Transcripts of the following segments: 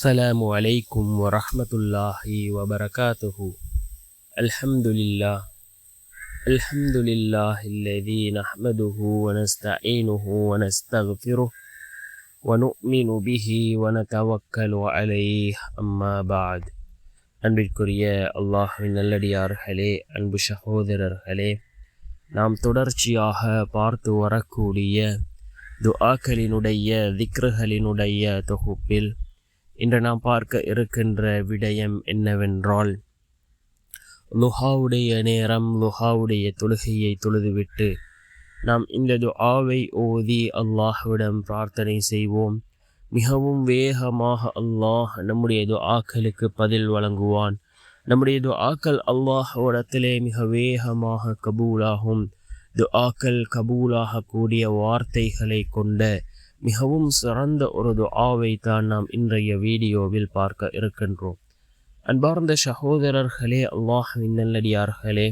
السلام عليكم ورحمة الله وبركاته. الحمد لله الذي نحمده ونستعينه ونستغفره ونؤمن به ونتوكل عليه. أما بعد. அன்பிற்குரிய அல்லாஹ்வின் நல்லடியார்களே, அன்பு சகோதரர்களே, நாம் தொடர்ச்சியாக பார்த்து வரக்கூடிய துஆக்களினுடைய திக்ருகளினுடைய தொகுப்பில் இன்று நாம் பார்க்க இருக்கின்ற விடயம் என்னவென்றால், லுஹாவுடைய நேரம், லுஹாவுடைய தொழுகையை தொழுதுவிட்டு நாம் இந்த துஆவை ஓதி அல்லாஹ்விடம் பிரார்த்தனை செய்வோம். மிகவும் வேகமாக அல்லாஹ் நம்முடைய துஆக்களுக்கு பதில் வழங்குவான். நம்முடைய துஆக்கள் அல்லாஹ்விடத்திலே மிக வேகமாக கபூலாகும். துஆக்கள் கபூலாக கூடிய வார்த்தைகளை கொண்ட மிகவும் சிறந்த ஒரு துஆவை தான் நாம் இன்றைய வீடியோவில் பார்க்க இருக்கின்றோம். அன்பார்ந்த சகோதரர்களே, அல்லாஹ்வின் நல்லடியார்களே,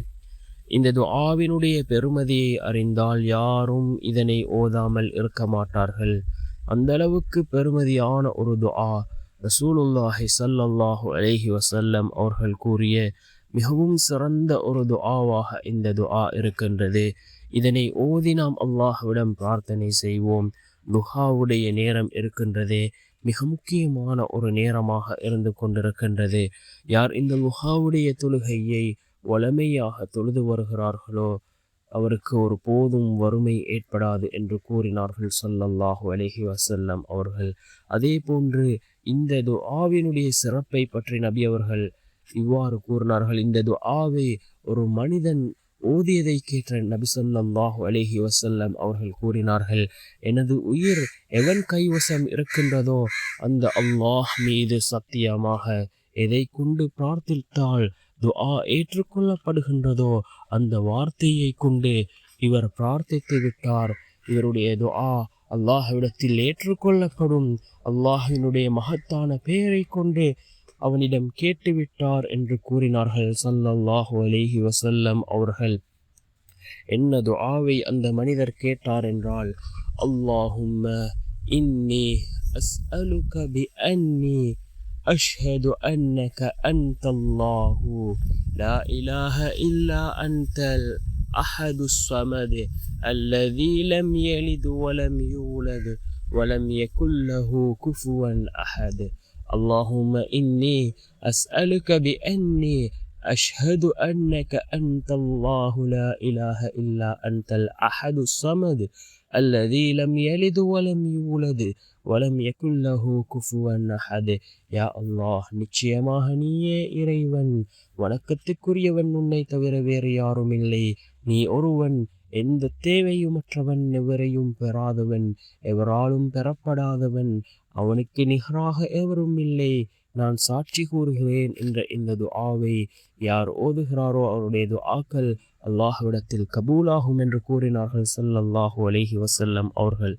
இந்த துஆவினுடைய பெருமதியை அறிந்தால் யாரும் இதனை ஓதாமல் இருக்க மாட்டார்கள். அந்த அளவுக்கு பெருமதியான ஒரு துஆ. ரசூலுல்லாஹி ஸல்லல்லாஹு அலைஹி வஸல்லம் அவர்கள் கூறிய மிகவும் சிறந்த ஒரு துஆவாக இந்த துஆ இருக்கின்றது. இதனை ஓதி நாம் அல்லாஹ்விடம் பிரார்த்தனை செய்வோம். லுஹாவுடைய நேரம் இருக்கின்றதே, மிக முக்கியமான ஒரு நேரமாக இருந்து கொண்டிருக்கின்றது. யார் இந்த லுஹாவுடைய தொழுகையை வளமையாக தொழுது வருகிறார்களோ அவருக்கு ஒரு போதும் வறுமை ஏற்படாது என்று கூறினார்கள் ஸல்லல்லாஹு அலைஹி வஸல்லம் அவர்கள். அதே போன்று இந்த துஆவினுடைய சிறப்பை பற்றி நபி அவர்கள் இவ்வாறு கூறினார்கள். இந்த துஆவை ஒரு மனிதன் ஓதியதை கேட்ட நபி ஸல்லல்லாஹு அலைஹி வஸல்லம் அவர்கள் கூறினார்கள், எனது உயிர் எவன் கைவசம் இருக்கின்றதோ அந்த அல்லாஹ் மீது சத்தியமாக எதை கொண்டு பிரார்த்தித்தால் துஆ ஏற்றுக்கொள்ளப்படுகின்றதோ அந்த வார்த்தையை கொண்டு இவர் பிரார்த்தித்து விட்டார், இவருடைய துஆ அல்லாஹ்விடத்தில் ஏற்றுக்கொள்ளப்படும். அல்லாஹ்வினுடைய மகத்தான பெயரை கொண்டு அவனிடம் கேட்டுவிட்டார் என்று கூறினார்கள் ஸல்லல்லாஹு அலைஹி வஸல்லம் அவர்கள். என்ன துஆவை அந்த மனிதர் கேட்டார் என்றால், அல்லாஹும்ம இன்னி அஸ்அலுக பி அன்னி அஷ்ஹது அன்னக அன்தல்லாஹு லா இலாஹ இல்லா அன்தல் அஹதுஸ் ஸமத் அல்லதி லம் யலித் வலம் யூலத் வலம் யகுல் லஹு குஃபுவன் அஹத். اللهم إني أسألك بأني أشهد أنك أنت الله لا إله إلا أنت الأحد الصمد الذي لم يلد ولم يولد ولم يكن له كفوا أحد. يا الله, நிச்சயமாக நீயே இறைவன், வணக்கத்துக்குரியவன், உன்னை தவிர வேறு யாரும் இல்லை. நீ ஒருவன், எந்த தேவையுமற்றவன், எவரையும் பெறாதவன், எவராலும் பெறப்படாதவன், அவனுக்கு நிகராக எவரும் இல்லை. நான் சாட்சி கூறுகிறேன் என்ற இந்த துஆவை யார் ஓதுகிறாரோ அவருடைய துஆக்கள் அல்லாஹ்விடத்தில் கபூலாகும் என்று கூறினார்கள் ஸல்லல்லாஹு அலைஹி வஸல்லம் அவர்கள்.